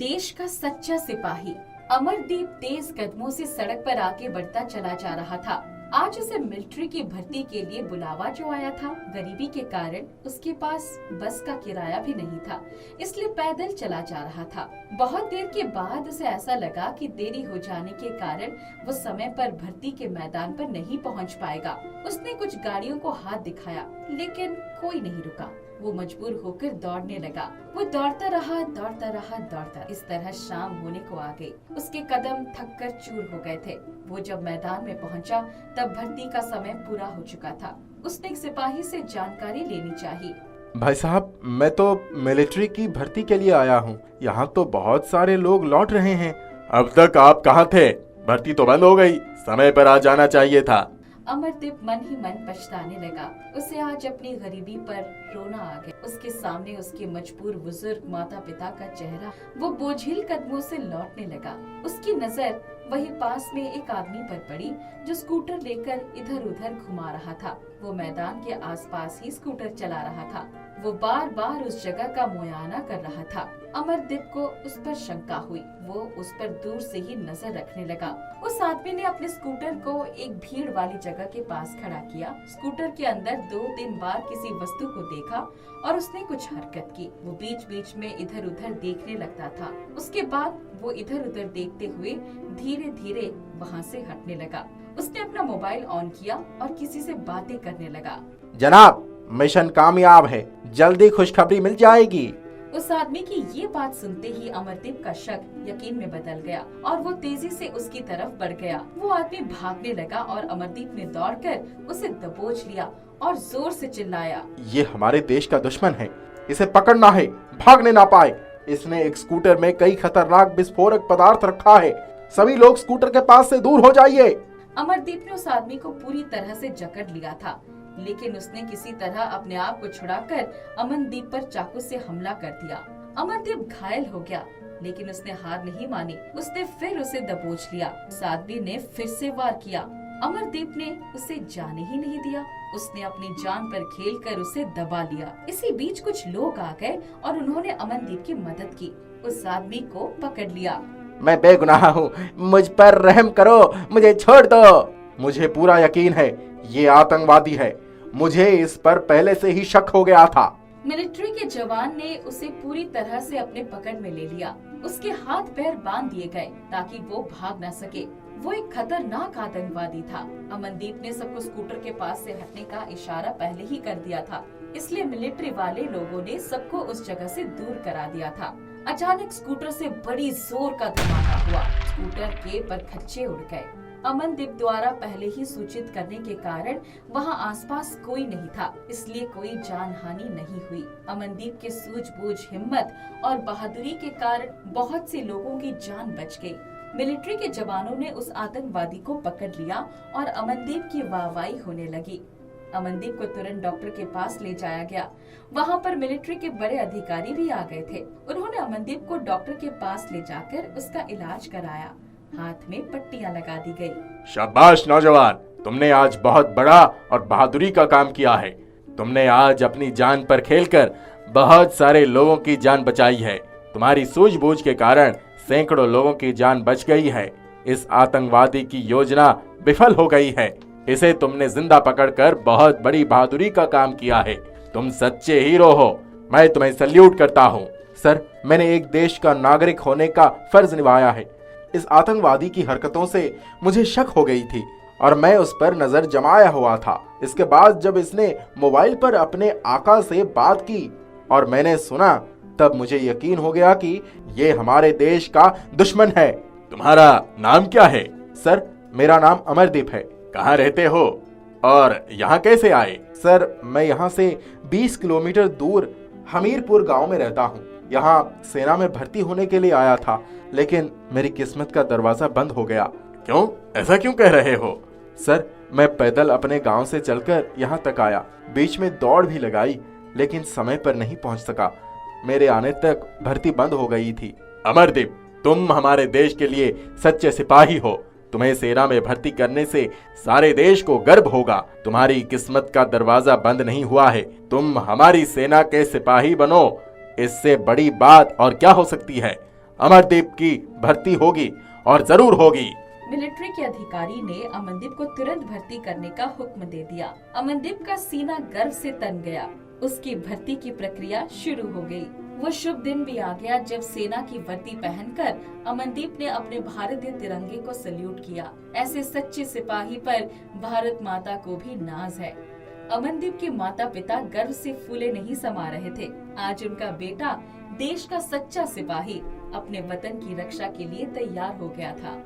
देश का सच्चा सिपाही अमरदीप तेज कदमों से सड़क पर आगे बढ़ता चला जा रहा था। आज उसे मिलिट्री की भर्ती के लिए बुलावा जो आया था, गरीबी के कारण उसके पास बस का किराया भी नहीं था, इसलिए पैदल चला जा रहा था। बहुत देर के बाद उसे ऐसा लगा कि देरी हो जाने के कारण वो समय पर भर्ती के मैदान पर नहीं पहुंच पाएगा। उसने कुछ गाड़ियों को हाथ दिखाया, लेकिन कोई नहीं रुका। वो मजबूर होकर दौड़ने लगा। वो दौड़ता रहा। इस तरह शाम होने को आ गई। उसके कदम थक कर चूर हो गए थे। वो जब मैदान में पहुंचा, तब भर्ती का समय पूरा हो चुका था। उसने एक सिपाही से जानकारी लेनी चाहिए। भाई साहब, मैं तो मिलिट्री की भर्ती के लिए आया हूँ। यहाँ तो बहुत सारे लोग लौट रहे हैं। अब तक आप कहाँ थे? भर्ती तो बंद हो गई। समय पर आ जाना चाहिए था। अमरदीप मन ही मन पछताने लगा। उसे आज अपनी गरीबी पर रोना आ गया। उसके सामने उसके मजबूर बुजुर्ग माता पिता का चेहरा वो बोझिल कदमों से लौटने लगा। उसकी नजर वही पास में एक आदमी पर पड़ी जो स्कूटर लेकर इधर उधर घुमा रहा था। वो मैदान के आसपास ही स्कूटर चला रहा था। वो बार बार उस जगह का मुआयना कर रहा था। अमरदीप को उस पर शंका हुई। वो उस पर दूर से ही नजर रखने लगा। उस आदमी ने अपने स्कूटर को एक भीड़ वाली जगह के पास खड़ा किया। स्कूटर के अंदर 2-3 बार किसी वस्तु को देखा और उसने कुछ हरकत की। वो बीच बीच में इधर उधर देखने लगता था। उसके बाद वो इधर उधर देखते हुए धीरे धीरे वहाँ से हटने लगा। उसने अपना मोबाइल ऑन किया और किसी से बातें करने लगा। जनाब, मिशन कामयाब है। जल्दी खुशखबरी मिल जाएगी। उस आदमी की ये बात सुनते ही अमरदीप का शक यकीन में बदल गया और वो तेजी से उसकी तरफ बढ़ गया। वो आदमी भागने लगा और अमरदीप ने दौड़कर उसे दबोच लिया और जोर से चिल्लाया, ये हमारे देश का दुश्मन है। इसे पकड़ना है, भागने ना पाए। इसने एक स्कूटर में कई खतरनाक विस्फोटक पदार्थ रखा है। सभी लोग स्कूटर के पास से दूर हो जाइए। अमरदीप ने उस आदमी को पूरी तरह से जकड़ लिया था, लेकिन उसने किसी तरह अपने आप को छुड़ाकर अमनदीप पर चाकू से हमला कर दिया। अमरदीप घायल हो गया, लेकिन उसने हार नहीं मानी। उसने फिर उसे दबोच लिया। उस आदमी ने फिर से वार किया। अमरदीप ने उसे जाने ही नहीं दिया। उसने अपनी जान पर खेलकर उसे दबा लिया। इसी बीच कुछ लोग आ गए और उन्होंने अमनदीप की मदद की। उस आदमी को पकड़ लिया। मैं बेगुनाह हूँ, मुझ पर रहम करो, मुझे छोड़ दो। मुझे पूरा यकीन है ये आतंकवादी है। मुझे इस पर पहले से ही शक हो गया था। मिलिट्री के जवान ने उसे पूरी तरह से अपने पकड़ में ले लिया। उसके हाथ पैर बांध दिए गए ताकि वो भाग न सके। वो एक खतरनाक आतंकवादी था। अमनदीप ने सबको स्कूटर के पास से हटने का इशारा पहले ही कर दिया था, इसलिए मिलिट्री वाले लोगों ने सबको उस जगह से दूर करा दिया था। अचानक स्कूटर से बड़ी जोर का धमाका हुआ। स्कूटर के परखच्चे उड़ गए। अमनदीप द्वारा पहले ही सूचित करने के कारण वहां आसपास कोई नहीं था, इसलिए कोई जान हानि नहीं हुई। अमनदीप के सूझबूझ, हिम्मत और बहादुरी के कारण बहुत से लोगों की जान बच गई। मिलिट्री के जवानों ने उस आतंकवादी को पकड़ लिया और अमनदीप की वाहवाही होने लगी। अमनदीप को तुरंत डॉक्टर के पास ले जाया गया। वहां पर मिलिट्री के बड़े अधिकारी भी आ गए थे। उन्होंने अमनदीप को डॉक्टर के पास ले जाकर उसका इलाज कराया। हाथ में पट्टियां लगा दी गई। शाबाश नौजवान, तुमने आज बहुत बड़ा और बहादुरी का काम किया है। तुमने आज अपनी जान पर खेलकर बहुत सारे लोगों की जान बचाई है। तुम्हारी सूझबूझ के कारण सैकड़ों लोगों की जान बच गई है। इस आतंकवादी की योजना विफल हो गई है। इसे तुमने जिंदा पकड़कर बहुत बड़ी बहादुरी का काम किया है। तुम सच्चे हीरो हो। मैं तुम्हें सल्यूट करता हूँ। सर, मैंने एक देश का नागरिक होने का फर्ज निभाया है। इस आतंकवादी की हरकतों से मुझे शक हो गई थी और मैं उस पर नजर जमाया हुआ था। इसके बाद जब इसने मोबाइल पर अपने आका से बात की और मैंने सुना, तब मुझे यकीन हो गया कि ये हमारे देश का दुश्मन है। तुम्हारा नाम क्या है? सर, मेरा नाम अमरदीप है। कहाँ रहते हो और यहाँ कैसे आए? सर, मैं यहाँ से 20 किलोमीटर दूर हमीरपुर गांव में रहता हूँ। यहाँ सेना में भर्ती होने के लिए आया था, लेकिन मेरी किस्मत का दरवाजा बंद हो गया। क्यों? ऐसा क्यों कह रहे हो? सर, मैं पैदल अपने गांव से चलकर यहाँ तक आया। बीच में दौड़ भी लगाई, लेकिन समय पर नहीं पहुँच सका। मेरे आने तक भर्ती बंद हो गई थी। अमरदीप, तुम हमारे देश के लिए सच्चे सिपाही हो। तुम्हें सेना में भर्ती करने से सारे देश को गर्व होगा। तुम्हारी किस्मत का दरवाजा बंद नहीं हुआ है। तुम हमारी सेना के सिपाही बनो। इससे बड़ी बात और क्या हो सकती है? अमरदीप की भर्ती होगी और जरूर होगी। मिलिट्री के अधिकारी ने अमनदीप को तुरंत भर्ती करने का हुक्म दे दिया। अमनदीप का सीना गर्व से तन गया। उसकी भर्ती की प्रक्रिया शुरू हो गई। वो शुभ दिन भी आ गया जब सेना की वर्दी पहनकर अमनदीप ने अपने भारतीय तिरंगे को सल्यूट किया। ऐसे सच्चे सिपाही पर भारत माता को भी नाज है। अमनदीप के माता पिता गर्व से फूले नहीं समा रहे थे। आज उनका बेटा देश का सच्चा सिपाही अपने वतन की रक्षा के लिए तैयार हो गया था।